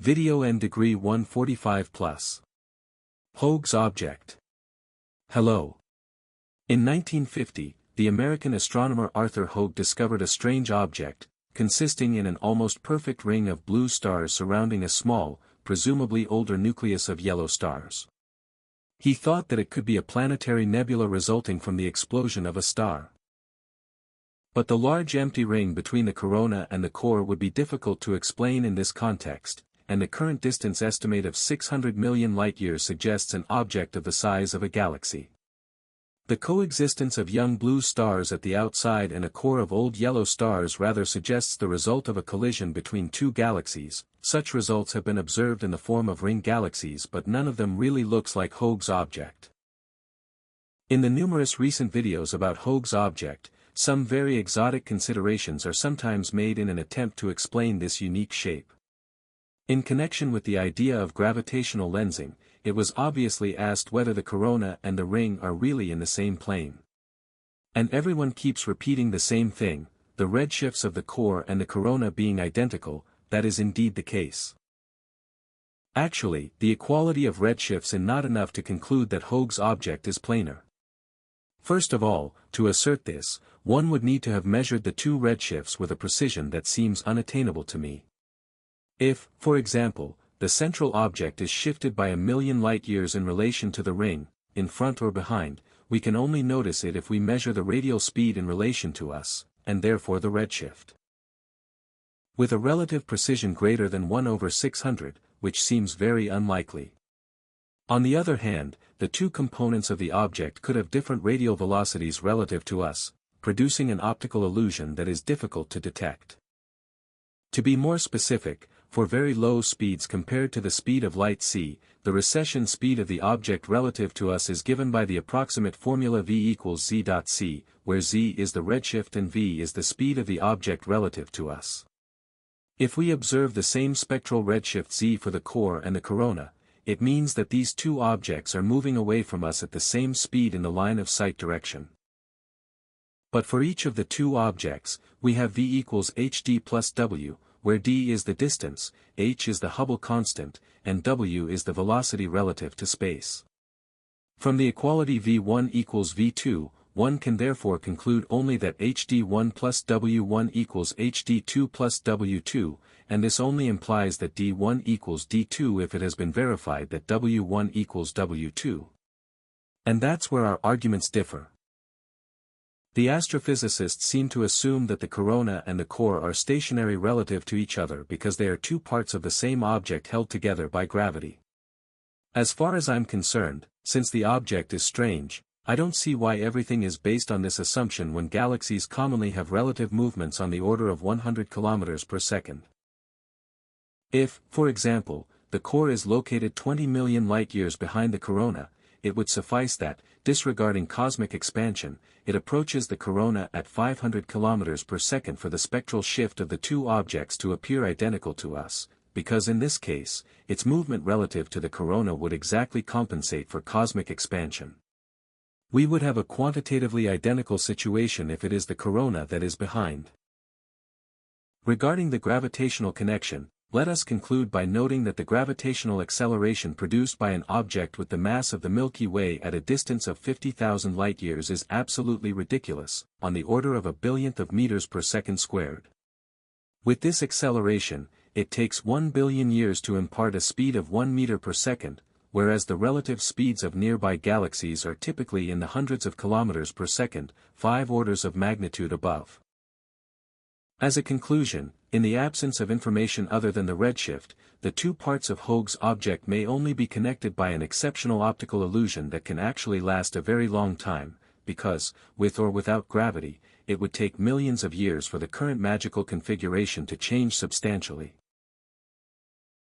Video and Degree 145+. Hoag's object. Hello. In 1950, the American astronomer Arthur Hoag discovered a strange object, consisting in an almost perfect ring of blue stars surrounding a small, presumably older nucleus of yellow stars. He thought that it could be a planetary nebula resulting from the explosion of a star. But the large empty ring between the corona and the core would be difficult to explain in this context, and the current distance estimate of 600 million light-years suggests an object of the size of a galaxy. The coexistence of young blue stars at the outside and a core of old yellow stars rather suggests the result of a collision between two galaxies. Such results have been observed in the form of ring galaxies, but none of them really looks like Hoag's object. In the numerous recent videos about Hoag's object, some very exotic considerations are sometimes made in an attempt to explain this unique shape. In connection with the idea of gravitational lensing, it was obviously asked whether the corona and the ring are really in the same plane. And everyone keeps repeating the same thing, the redshifts of the core and the corona being identical. That is indeed the case. Actually, the equality of redshifts is not enough to conclude that Hoag's object is planar. First of all, to assert this, one would need to have measured the two redshifts with a precision that seems unattainable to me. If, for example, the central object is shifted by 1,000,000 light-years in relation to the ring, in front or behind, we can only notice it if we measure the radial speed in relation to us, and therefore the redshift. With a relative precision greater than 1/600, which seems very unlikely. On the other hand, the two components of the object could have different radial velocities relative to us, producing an optical illusion that is difficult to detect. To be more specific, for very low speeds compared to the speed of light c, the recession speed of the object relative to us is given by the approximate formula v equals z.c, where z is the redshift and v is the speed of the object relative to us. If we observe the same spectral redshift z for the core and the corona, it means that these two objects are moving away from us at the same speed in the line of sight direction. But for each of the two objects, we have v equals hd plus w, where d is the distance, h is the Hubble constant, and w is the velocity relative to space. From the equality v1 equals v2, one can therefore conclude only that hd1 plus w1 equals hd2 plus w2, and this only implies that d1 equals d2 if it has been verified that w1 equals w2. And that's where our arguments differ. The astrophysicists seem to assume that the corona and the core are stationary relative to each other because they are two parts of the same object held together by gravity. As far as I'm concerned, since the object is strange, I don't see why everything is based on this assumption when galaxies commonly have relative movements on the order of 100 km per second. If, for example, the core is located 20 million light-years behind the corona, it would suffice that, disregarding cosmic expansion, it approaches the corona at 500 km per second for the spectral shift of the two objects to appear identical to us, because in this case, its movement relative to the corona would exactly compensate for cosmic expansion. We would have a quantitatively identical situation if it is the corona that is behind. Regarding the gravitational connection, let us conclude by noting that the gravitational acceleration produced by an object with the mass of the Milky Way at a distance of 50,000 light-years is absolutely ridiculous, on the order of 1/1000th of meters per second squared. With this acceleration, it takes 1 billion years to impart a speed of 1 meter per second, whereas the relative speeds of nearby galaxies are typically in the hundreds of kilometers per second, 5 orders of magnitude above. As a conclusion, in the absence of information other than the redshift, the two parts of Hoag's object may only be connected by an exceptional optical illusion that can actually last a very long time, because, with or without gravity, it would take millions of years for the current magical configuration to change substantially.